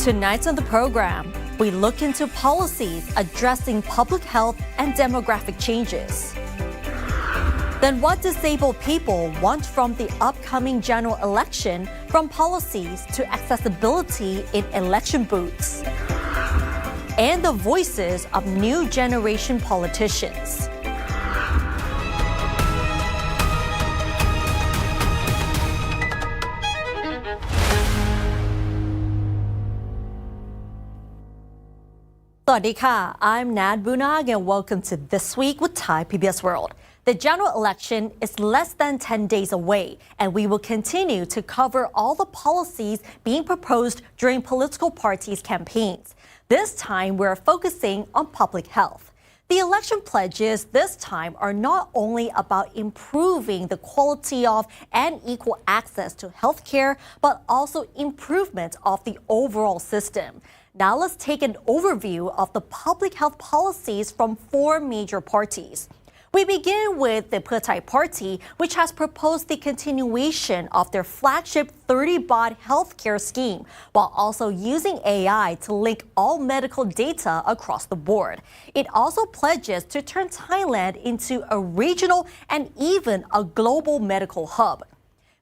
Tonight on the program, we look into policies addressing public health and demographic changes. Then what disabled people want from the upcoming general election, from policies to accessibility in election booths. And the voices of new generation politicians. Sawadee, I'm Nad Bunag and welcome to This Week with Thai PBS World. The general election is less than 10 days away, and we will continue to cover all the policies being proposed during political parties' campaigns. This time, we're focusing on public health. The election pledges this time are not only about improving the quality of and equal access to health care, but also improvement of the overall system. Now let's take an overview of the public health policies from four major parties. We begin with the Thai Party, which has proposed the continuation of their flagship 30-baht healthcare scheme, while also using AI to link all medical data across the board. It also pledges to turn Thailand into a regional and even a global medical hub.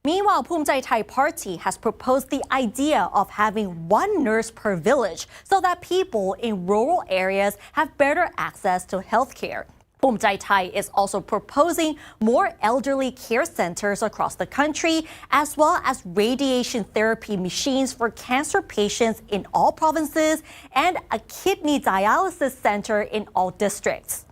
Meanwhile, Thai Party has proposed the idea of having one nurse per village so that people in rural areas have better access to healthcare. Thai is also proposing more elderly care centers across the country, as well as radiation therapy machines for cancer patients in all provinces and a kidney dialysis center in all districts.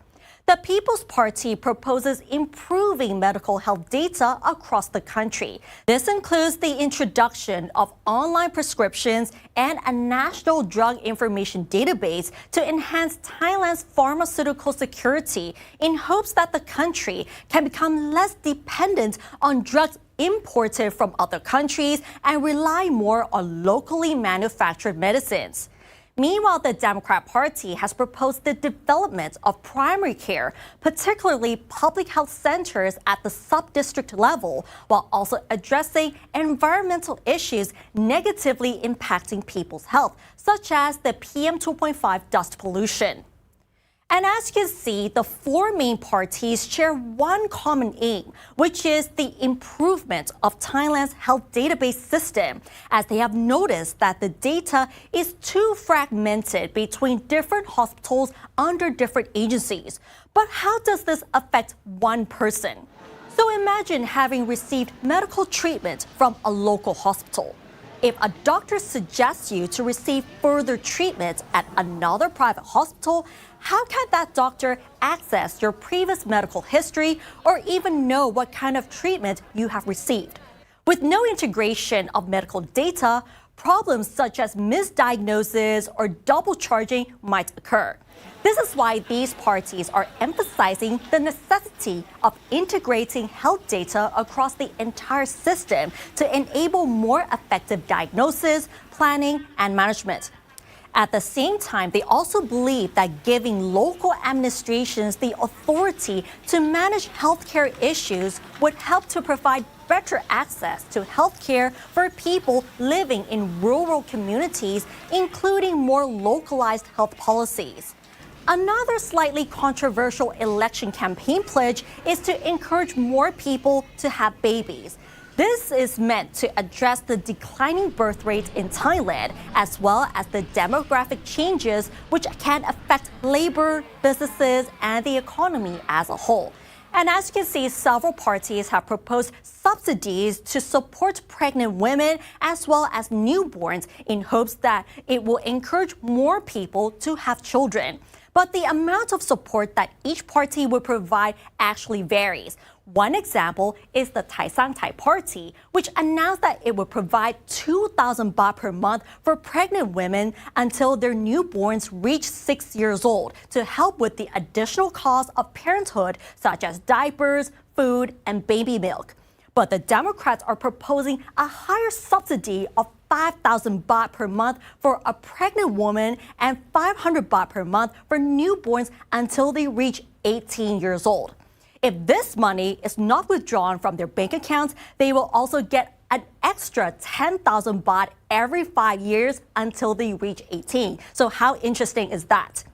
The People's Party proposes improving medical health data across the country. This includes the introduction of online prescriptions and a national drug information database to enhance Thailand's pharmaceutical security in hopes that the country can become less dependent on drugs imported from other countries and rely more on locally manufactured medicines. Meanwhile, the Democrat Party has proposed the development of primary care, particularly public health centers at the sub-district level, while also addressing environmental issues negatively impacting people's health, such as the PM 2.5 dust pollution. And as you can see, the four main parties share one common aim, which is the improvement of Thailand's health database system, as they have noticed that the data is too fragmented between different hospitals under different agencies. But how does this affect one person? So imagine having received medical treatment from a local hospital. If a doctor suggests you to receive further treatment at another private hospital, how can that doctor access your previous medical history or even know what kind of treatment you have received? With no integration of medical data, problems such as misdiagnosis or double charging might occur. This is why these parties are emphasizing the necessity of integrating health data across the entire system to enable more effective diagnosis, planning, and management. At the same time, they also believe that giving local administrations the authority to manage healthcare issues would help to provide better access to healthcare for people living in rural communities, including more localized health policies. Another slightly controversial election campaign pledge is to encourage more people to have babies. This is meant to address the declining birth rate in Thailand, as well as the demographic changes which can affect labor, businesses, and the economy as a whole. And as you can see, several parties have proposed subsidies to support pregnant women as well as newborns in hopes that it will encourage more people to have children. But the amount of support that each party will provide actually varies. One example is the Thai Party, which announced that it would provide 2,000 baht per month for pregnant women until their newborns reach 6 years old to help with the additional costs of parenthood, such as diapers, food, and baby milk. But the Democrats are proposing a higher subsidy of 5,000 baht per month for a pregnant woman and 500 baht per month for newborns until they reach 18 years old. If this money is not withdrawn from their bank accounts, they will also get an extra 10,000 baht every 5 years until they reach 18. So how interesting is that?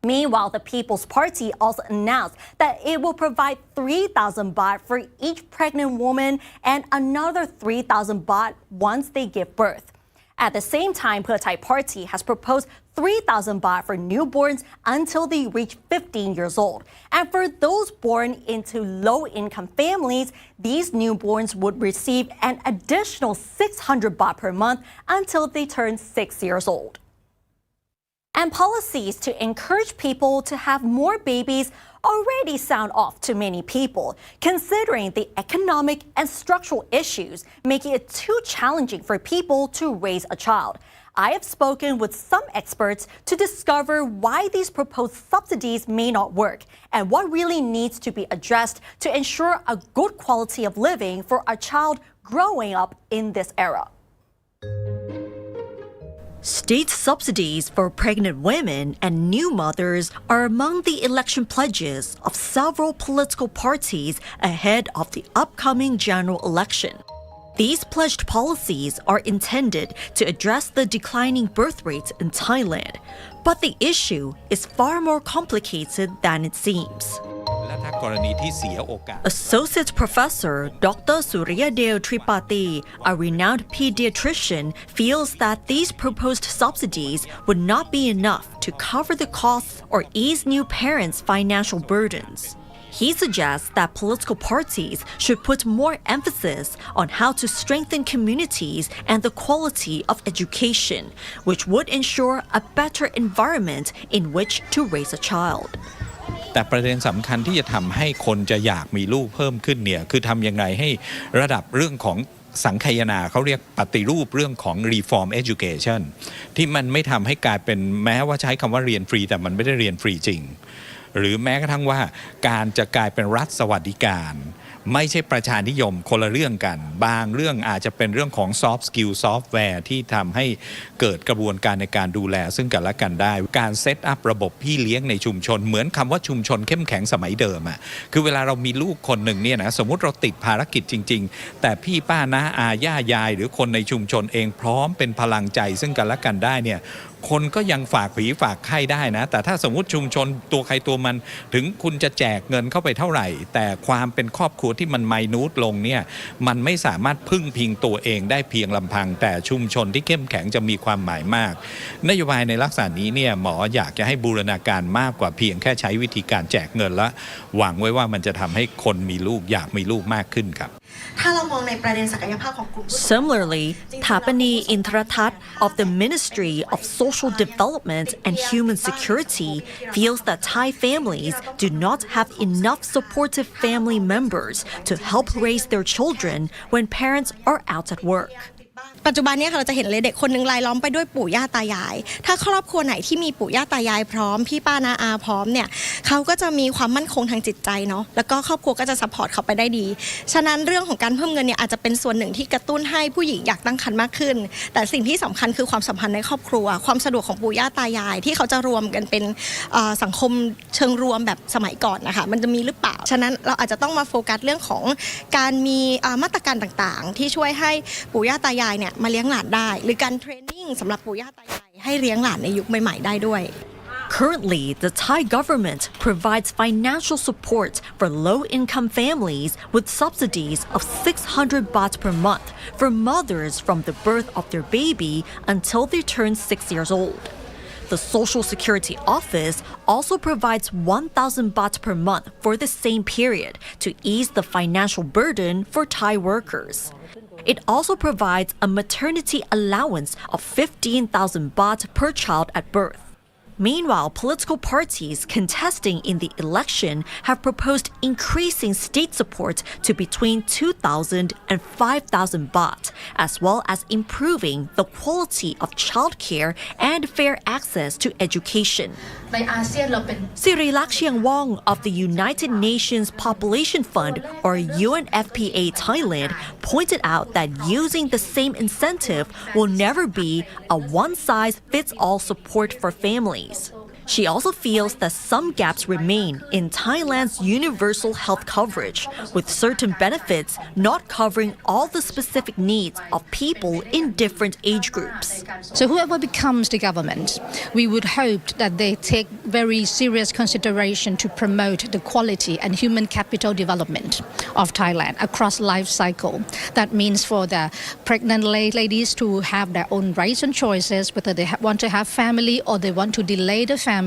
Meanwhile, the People's Party also announced that it will provide 3,000 baht for each pregnant woman and another 3,000 baht once they give birth. At the same time, Thai Party has proposed 3,000 baht for newborns until they reach 15 years old. And for those born into low-income families, these newborns would receive an additional 600 baht per month until they turn 6 years old. And policies to encourage people to have more babies already sound off to many people, considering the economic and structural issues making it too challenging for people to raise a child. I have spoken with some experts to discover why these proposed subsidies may not work and what really needs to be addressed to ensure a good quality of living for a child growing up in this era. State subsidies for pregnant women and new mothers are among the election pledges of several political parties ahead of the upcoming general election. These pledged policies are intended to address the declining birth rates in Thailand, but the issue is far more complicated than it seems. Associate Professor Dr. Suryadel Tripati, a renowned pediatrician, feels that these proposed subsidies would not be enough to cover the costs or ease new parents' financial burdens. He suggests that political parties should put more emphasis on how to strengthen communities and the quality of education, which would ensure a better environment in which to raise a child. แต่ประเด็นสำคัญที่จะทำให้คนจะอยากมีลูกเพิ่มขึ้นเนี่ยคือทำยังไงให้ระดับเรื่องของสังคายนาเขาเรียกปฏิรูปเรื่องของ reform education ที่มันไม่ทำให้กลายเป็นแม้ว่าใช้คำว่าเรียนฟรีแต่มันไม่ได้เรียนฟรีจริงหรือแม้กระทั่งว่าการจะกลายเป็นรัฐสวัสดิการไม่ใช่ประชานิยมคนละเรื่องกันบางเรื่องอาจจะเป็นเรื่องของ soft skill software ที่ทำให้เกิดกระบวนการในการดูแลซึ่งกันและกันได้การเซตอัพระบบพี่เลี้ยงในชุมชนเหมือนคำว่าชุมชนเข้มแข็งสมัยเดิมอ่ะคือเวลาเรามีลูกคนหนึ่งเนี่ยนะสมมุติเราติดภารกิจจริงๆแต่พี่ป้าน้าอาย่ายายหรือคนในชุมชนเองพร้อมเป็นพลังใจซึ่งกันและกันได้เนี่ยคนก็ยังฝากผีฝากไข้ได้นะแต่ถ้าสมมุติชุมชนตัวใครตัวมันถึงคุณจะแจกเงินเข้าไปเท่าไหร่แต่ความเป็นครอบครัวที่มันไมนูทลงเนี่ยมันไม่สามารถพึ่งพิงตัวเองได้เพียงลำพังแต่ชุมชนที่เข้มแข็งจะมีความหมายมากนโยบายในลักษณะนี้เนี่ยหมออยากจะให้บูรณาการมากกว่าเพียงแค่ใช้วิธีการแจกเงินและหวังไว้ว่ามันจะทำให้คนมีลูกอยากมีลูกมากขึ้นครับ Similarly, Thapani Intratat of the Ministry of Social Development and Human Security feels that Thai families do not have enough supportive family members to help raise their children when parents are out at work. ปัจจุบันนี้ค่ะเราจะเห็นเลยเด็กคนหนึ่งรายล้อมไปด้วยปู่ย่าตายายถ้าครอบครัวไหนที่มีปู่ย่าตายายพร้อมพี่ป้าน้าอาพร้อมเนี่ยเขาก็จะมีความมั่นคงทางจิตใจเนาะแล้วก็ครอบครัวก็จะซัพพอร์ตเขาไปได้ดีฉะนั้นเรื่องของการเพิ่มเงินเนี่ยอาจจะเป็นส่วนหนึ่งที่กระตุ้นให้ผู้หญิงอยากตั้งครรภ์มากขึ้นแต่สิ่งที่สำคัญคือความสัมพันธ์ในครอบครัวความสะดวกของปู่ย่าตายายที่เขาจะรวมกันเป็นสังคมเชิงรวมแบบสมัยก่อนนะคะมันจะมีหรือเปล่าฉะนั้นเราอาจจะต้องมาโฟกัสเรื่องของการมีมาตรการต่างๆที่ช่วยให้ปู่ย่าตายายเนี่ยมาเลี้ยงหลานได้หรือการเทรนนิ่งสำหรับปู่ย่าตายายให้เลี้ยงหลานในยุคใหม่ๆได้ด้วย Currently, the Thai government provides financial support for low-income families with subsidies of 600 baht per month for mothers from the birth of their baby until they turn 6 years old. The Social Security Office also provides 1,000 baht per month for the same period to ease the financial burden for Thai workers. It also provides a maternity allowance of 15,000 baht per child at birth. Meanwhile, political parties contesting in the election have proposed increasing state support to between 2,000 and 5,000 baht, as well as improving the quality of childcare and fair access to education. Sirilak Chiang Wong of the United Nations Population Fund, or UNFPA Thailand, pointed out that using the same incentive will never be a one-size-fits-all support for families. She also feels that some gaps remain in Thailand's universal health coverage, with certain benefits not covering all the specific needs of people in different age groups. So whoever becomes the government, we would hope that they take very serious consideration to promote the quality and human capital development of Thailand across life cycle. That means for the pregnant ladies to have their own rights and choices, whether they want to have family or they want to delay the family,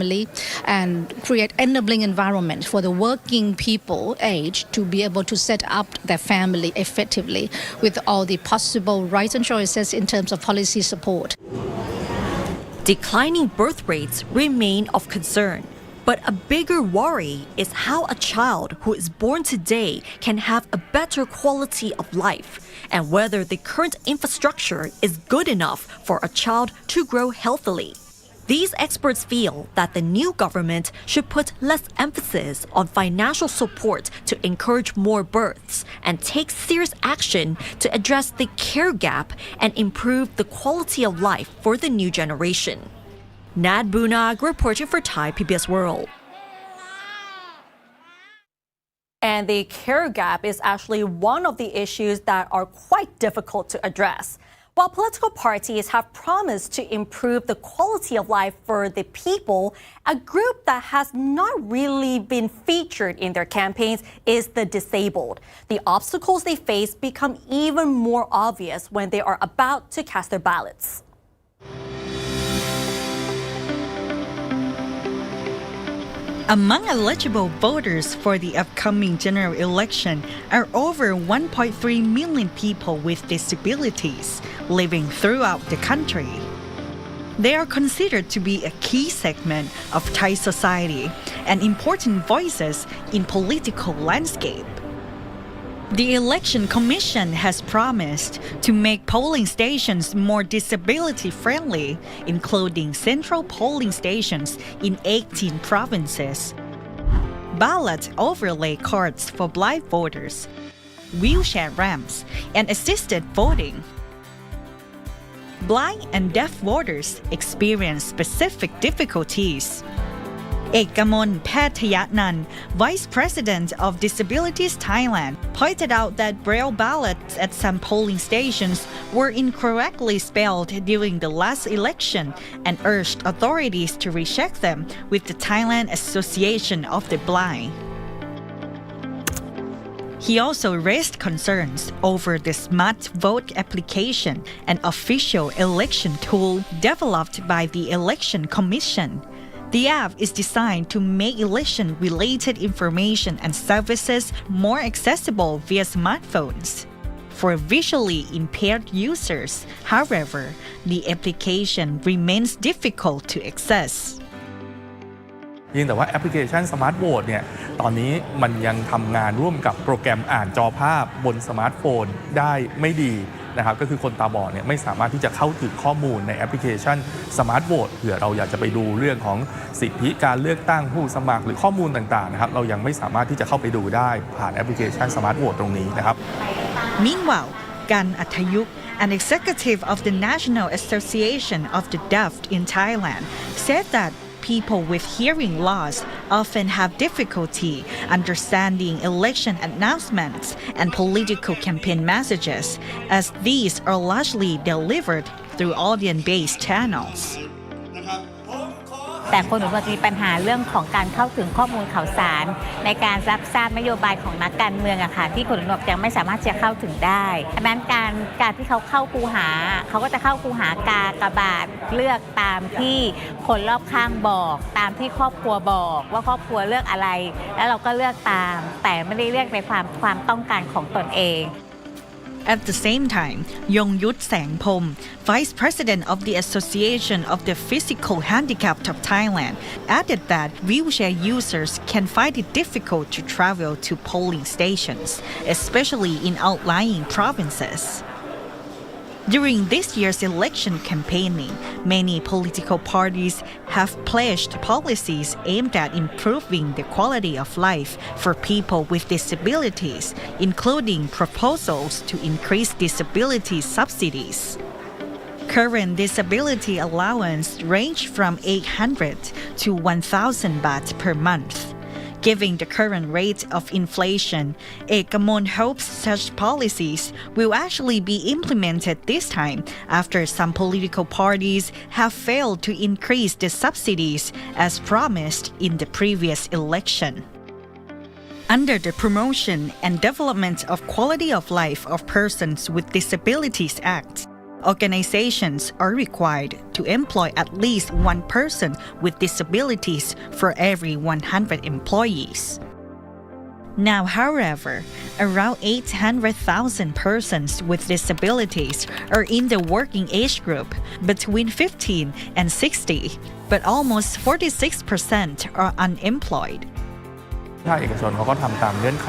and create enabling environment for the working people age to be able to set up their family effectively with all the possible rights and choices in terms of policy support. Declining birth rates remain of concern, but a bigger worry is how a child who is born today can have a better quality of life, and whether the current infrastructure is good enough for a child to grow healthily. These experts feel that the new government should put less emphasis on financial support to encourage more births and take serious action to address the care gap and improve the quality of life for the new generation. Nad Bunag reporting for Thai PBS World. And the care gap is actually one of the issues that are quite difficult to address. While political parties have promised to improve the quality of life for the people, a group that has not really been featured in their campaigns is the disabled. The obstacles they face become even more obvious when they are about to cast their ballots. Among eligible voters for the upcoming general election are over 1.3 million people with disabilities living throughout the country. They are considered to be a key segment of Thai society and important voices in political landscape. The Election Commission has promised to make polling stations more disability-friendly, including central polling stations in 18 provinces, ballot overlay cards for blind voters, wheelchair ramps, and assisted voting. Blind and deaf voters experience specific difficulties. Ekamon Pattayanan, Vice President of Disabilities Thailand, pointed out that Braille ballots at some polling stations were incorrectly spelled during the last election and urged authorities to recheck them with the Thailand Association of the Blind. He also raised concerns over the Smart Vote application, an official election tool developed by the Election Commission. The app is designed to make election-related information and services more accessible via smartphones. For visually impaired users, however, the application remains difficult to access. เพียงแต่ว่าแอปพลิเคชัน Smart Vote เนี่ยตอนนี้มันยังทำงานร่วมกับโปรแกรมอ่านจอภาพบนสมาร์ทโฟนได้ไม่ดีนะครับก็คือคนตาบอดเนี่ยไม่สามารถที่จะเข้าถึงข้อมูลในแอปพลิเคชัน Smart Vote เผื่อเราอยากจะไปดูเรื่องของสิทธิการเลือกตั้งผู้สมัครหรือข้อมูลต่างๆนะครับเรายังไม่สามารถที่จะเข้าไปดูได้ผ่านแอปพลิเคชัน Smart Vote ตรงนี้นะครับ Meanwhile, Gan Athayuk, an executive of the National Association of the Deaf in Thailand, said that people with hearing loss often have difficulty understanding election announcements and political campaign messages, as these are largely delivered through audience-based channels. แต่คนอื่นจะมีปัญหาเรื่องของการเข้าถึงข้อมูลข่าวสารในการรับทราบนโยบายของนักการเมืองอะค่ะที่คนอื่นยังไม่สามารถจะเข้าถึงได้ดังนั้นการที่เขาเข้าคูหาเขาก็จะเข้าคูหากากบาทเลือกตามที่คนรอบข้างบอกตามที่ครอบครัวบอกว่าครอบครัวเลือกอะไรแล้วเราก็เลือกตามแต่ไม่ได้เลือกในความต้องการของตนเอง At the same time, Yongyut Sangpom, Vice President of the Association of the Physical Handicapped of Thailand, added that wheelchair users can find it difficult to travel to polling stations, especially in outlying provinces. During this year's election campaigning, many political parties have pledged policies aimed at improving the quality of life for people with disabilities, including proposals to increase disability subsidies. Current disability allowance range from 800 to 1,000 baht per month. Given the current rate of inflation, Ekamon hopes such policies will actually be implemented this time after some political parties have failed to increase the subsidies as promised in the previous election. Under the Promotion and Development of Quality of Life of Persons with Disabilities Act, organizations are required to employ at least one person with disabilities for every 100 employees. Now, however, around 800,000 persons with disabilities are in the working age group between 15 and 60, but almost 46% are unemployed. ภาคเอกชนเขาก็ทำตามเงื่อนไข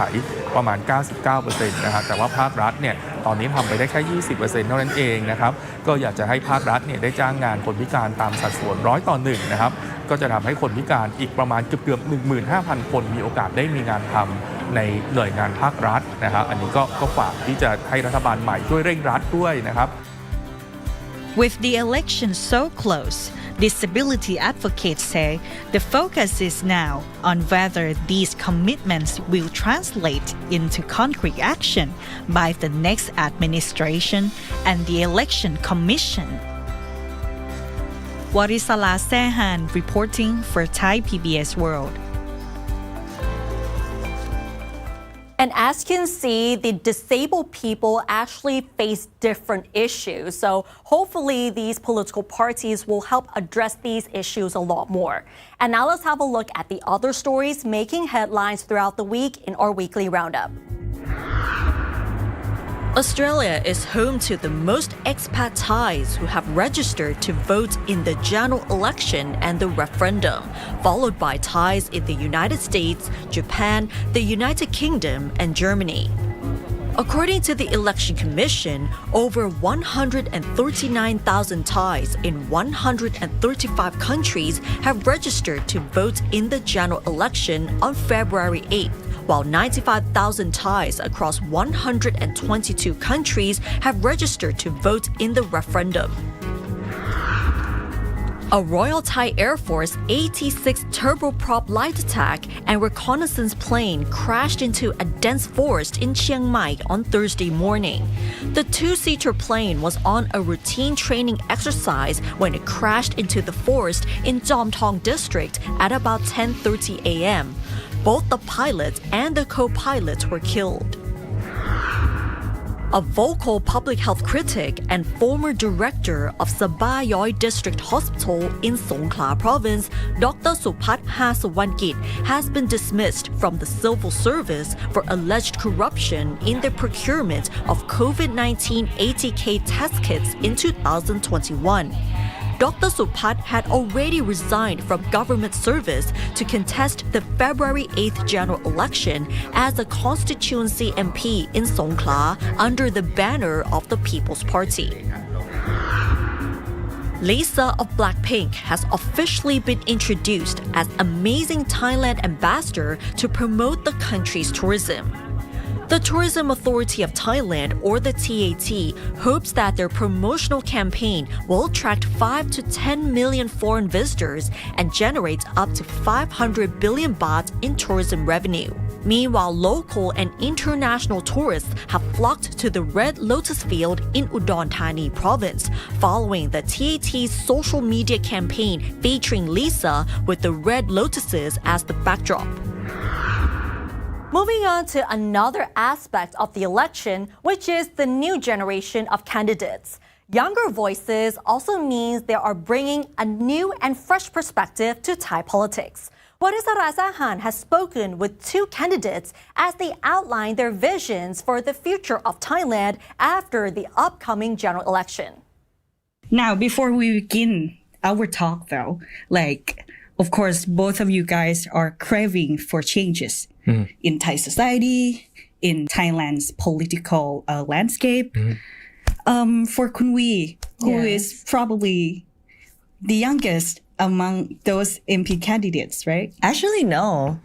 ประมาณ 99% นะฮะแต่ว่าภาครัฐเนี่ยตอนนี้ทำไปได้แค่ 20% เท่านั้นเองนะครับก็อยากจะให้ภาครัฐเนี่ยได้จ้างงานคนพิการตามสัดส่วน100:1นะครับก็จะทำให้คนพิการอีกประมาณเกือบ 15,000 คนมีโอกาสได้มีงานทำในหน่วยงานภาครัฐนะครับอันนี้ก็ฝากที่จะให้รัฐบาลใหม่ช่วยเร่งรัดด้วยนะครับ With the election so close, disability advocates say the focus is now on whether these commitments will translate into concrete action by the next administration and the election commission. Warisala Sehan reporting for Thai PBS World. And as you can see, the disabled people actually face different issues. So hopefully these political parties will help address these issues a lot more. And now let's have a look at the other stories making headlines throughout the week in our weekly roundup. Australia is home to the most expat Thais who have registered to vote in the general election and the referendum, followed by Thais in the United States, Japan, the United Kingdom, and Germany. According to the Election Commission, over 139,000 Thais in 135 countries have registered to vote in the general election on February 8th, while 95,000 Thais across 122 countries have registered to vote in the referendum. A Royal Thai Air Force AT-6 turboprop light attack and reconnaissance plane crashed into a dense forest in Chiang Mai on Thursday morning. The two-seater plane was on a routine training exercise when it crashed into the forest in Jom Thong district at about 10:30 a.m. Both the pilot and the co-pilot were killed. A vocal public health critic and former director of Sabayoi District Hospital in Songkhla Province, Dr. Supat Hasuwankit, has been dismissed from the civil service for alleged corruption in the procurement of COVID-19 ATK test kits in 2021. Dr. Supat had already resigned from government service to contest the February 8th general election as a constituency MP in Songkhla under the banner of the People's Party. Lisa of Blackpink has officially been introduced as Amazing Thailand Ambassador to promote the country's tourism. The Tourism Authority of Thailand, or the TAT, hopes that their promotional campaign will attract 5 to 10 million foreign visitors and generate up to 500 billion baht in tourism revenue. Meanwhile, local and international tourists have flocked to the Red Lotus Field in Udon Thani province, following the TAT's social media campaign featuring Lisa with the red lotuses as the backdrop. Moving on to another aspect of the election, which is the new generation of candidates. Younger voices also means they are bringing a new and fresh perspective to Thai politics. Warisara Sahan has spoken with two candidates as they outline their visions for the future of Thailand after the upcoming general election. Now, before we begin our talk though, of course, both of you guys are craving for changes in Thai society, in Thailand's political landscape. For Kun Wee, who is probably the youngest among those MP candidates, right? Actually, no.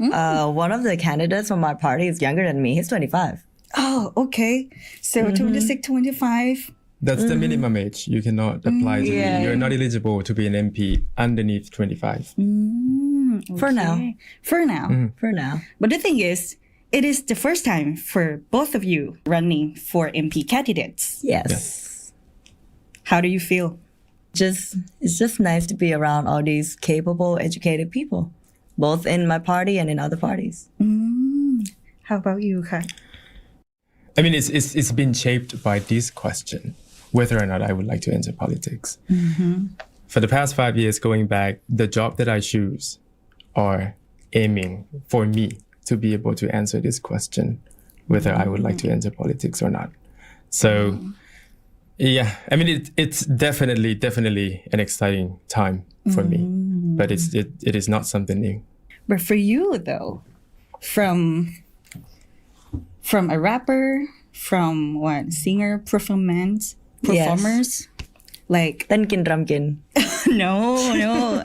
One of the candidates from my party is younger than me. He's 25. Oh, okay. So 26, 25. That's the minimum age. You cannot apply to Yeah. You're not eligible to be an MP underneath 25. For now. For now. For now. But the thing is, it is the first time for both of you running for MP candidates. Yes. How do you feel? It's just nice to be around all these capable, educated people, both in my party and in other parties. How about you, Kai? I mean, it's been shaped by this question, whether or not I would like to enter politics. For the past 5 years, going back, the job that I choose are aiming for me to be able to answer this question, whether I would like to enter politics or not. So, yeah, I mean, it's definitely an exciting time for me, but it is not something new. But for you, though, from a rapper, from what, singer, performers, like, Then kin drum kin. no,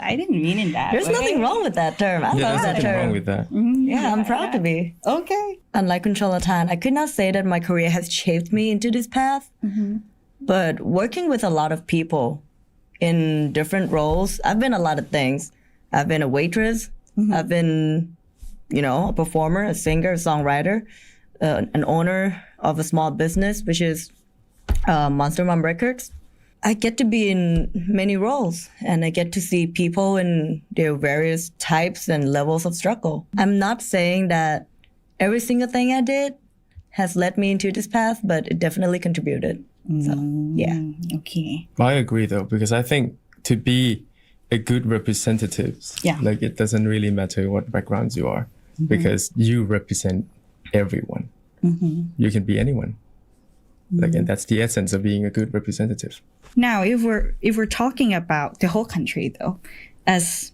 I didn't mean it that There's way. nothing wrong with that term. I Yeah, love there's that nothing term. wrong with that. Yeah, I'm proud to be. Okay. Unlike Controlatan, I could not say that my career has shaped me into this path, but working with a lot of people in different roles, I've been a lot of things. I've been a waitress. I've been, a performer, a singer, a songwriter, an owner of a small business, which is Monster Mom Records. I get to be in many roles, and I get to see people in their various types and levels of struggle. I'm not saying that every single thing I did has led me into this path, but it definitely contributed. So, yeah. Okay. I agree, though, because I think to be a good representative, like it doesn't really matter what backgrounds you are, because you represent everyone. You can be anyone. Like, and that's the essence of being a good representative. Now, if we're talking about the whole country, though, as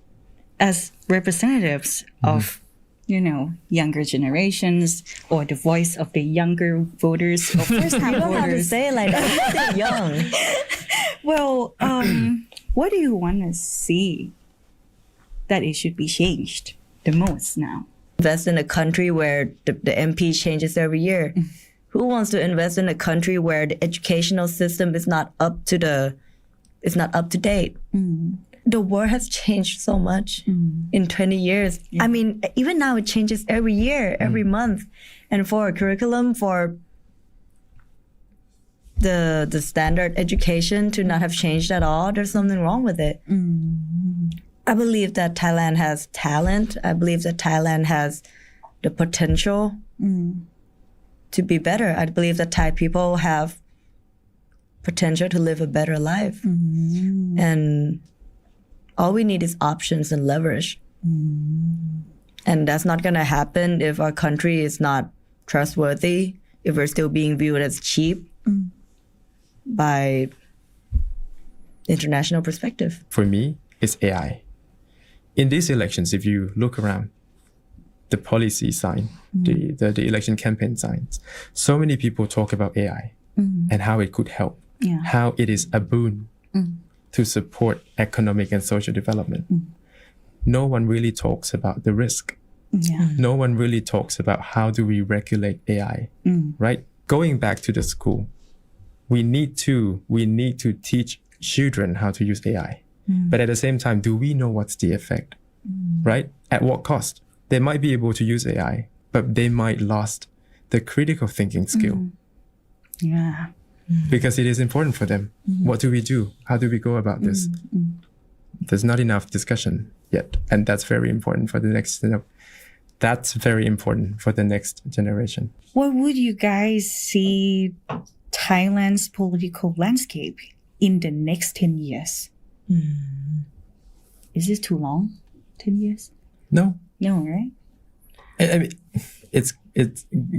representatives of younger generations or the voice of the younger voters or first-time You don't have to voters. say it like that. You're young. Well, what do you want to see that it should be changed the most now? Invest in a country where the MP changes every year. Who wants to invest in a country where the educational system is not up to date? The world has changed so much in 20 years. I mean, even now it changes every year, every month. And for a curriculum, for the standard education to not have changed at all, there's something wrong with it. I believe that Thailand has talent. I believe that Thailand has the potential to be better. I believe that Thai people have potential to live a better life. And all we need is options and leverage. And that's not going to happen if our country is not trustworthy, if we're still being viewed as cheap by international perspective. For me, it's AI. In these elections, if you look around, the policy sign, the election campaign signs, so many people talk about AI and how it could help, how it is a boon to support economic and social development. No one really talks about the risk. No one really talks about how do we regulate AI, right? Going back to the school, we need to teach children how to use AI. But at the same time, do we know what's the effect, right? At what cost? They might be able to use AI, but they might lost the critical thinking skill. Because it is important for them. What do we do? How do we go about this? There's not enough discussion yet. And that's very important for the next, generation. What would you guys see Thailand's political landscape in the next 10 years? Is this too long? 10 years? No, right? I mean, it's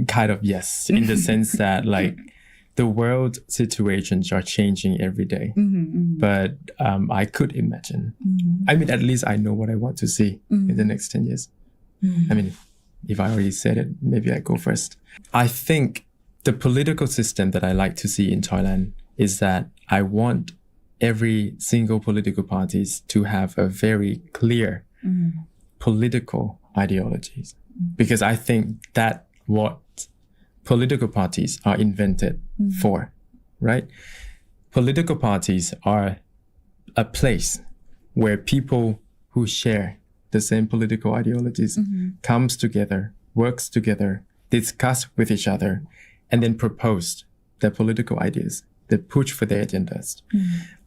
kind of yes, in the sense that like the world situations are changing every day. But I could imagine. I mean, at least I know what I want to see in the next 10 years. I mean, if I already said it, maybe I go first. I think the political system that I like to see in Thailand is that I want every single political parties to have a very clear political ideologies, because I think that what political parties are invented for, right? political parties are a place where people who share the same political ideologies comes together, works together, discuss with each other, and then propose their political ideas. They push for their agendas.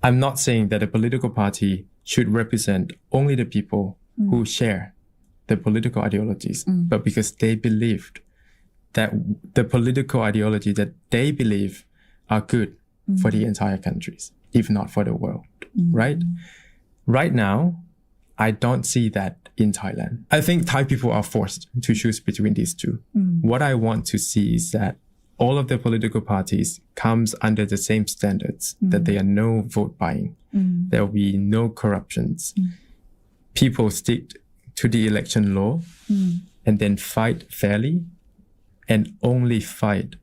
I'm not saying that a political party should represent only the people who share the political ideologies, but because they believed that the political ideology that they believe are good for the entire countries, if not for the world, right? Right now, I don't see that in Thailand. I think Thai people are forced to choose between these two. What I want to see is that all of the political parties comes under the same standards, that there are no vote buying, there will be no corruptions. People stick to the election law and then fight fairly and only fight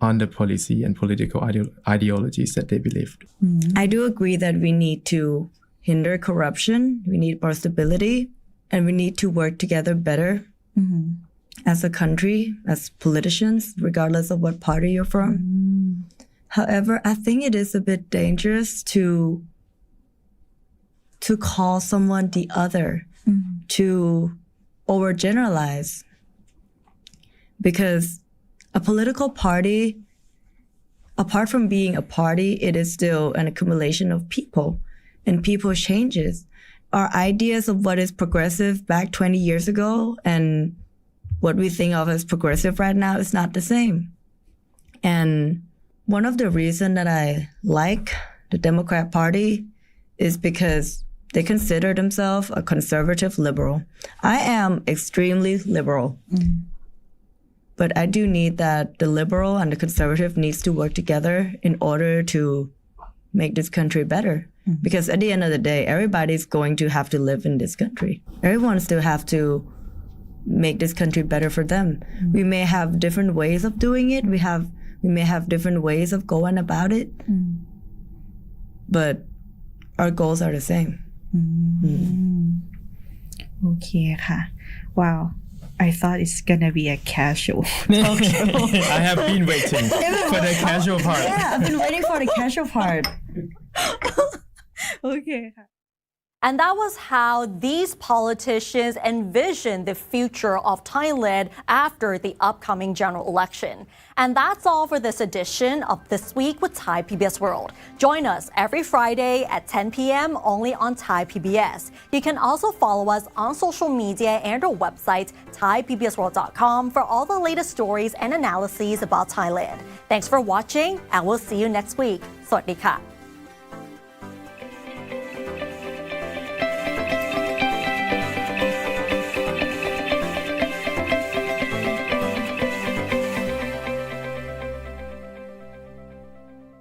on the policy and political ideologies that they believed. I do agree that we need to hinder corruption, we need more stability, and we need to work together better as a country, as politicians, regardless of what party you're from. However, I think it is a bit dangerous to call someone the other, to overgeneralize, because a political party, apart from being a party, it is still an accumulation of people, and people changes. Our ideas of what is progressive back 20 years ago and what we think of as progressive right now is not the same. And one of the reasons that I like the Democrat Party is because they consider themselves a conservative liberal. I am extremely liberal. But I do need that the liberal and the conservative needs to work together in order to make this country better. Because at the end of the day, everybody's going to have to live in this country. Everyone still have to make this country better for them. We may have different ways of doing it. We may have different ways of going about it. But our goals are the same. โอเคค่ะ Wow, I thought it's gonna be a casual talk show. I have been waiting for the casual part. Yeah, I've been waiting for the casual part. โอเคค่ะ And that was how these politicians envision the future of Thailand after the upcoming general election. And that's all for this edition of This Week with Thai PBS World. Join us every Friday at 10 p.m. only on Thai PBS. You can also follow us on social media and our website, thaipbsworld.com, for all the latest stories and analyses about Thailand. Thanks for watching, and we'll see you next week. สวัสดีค่ะ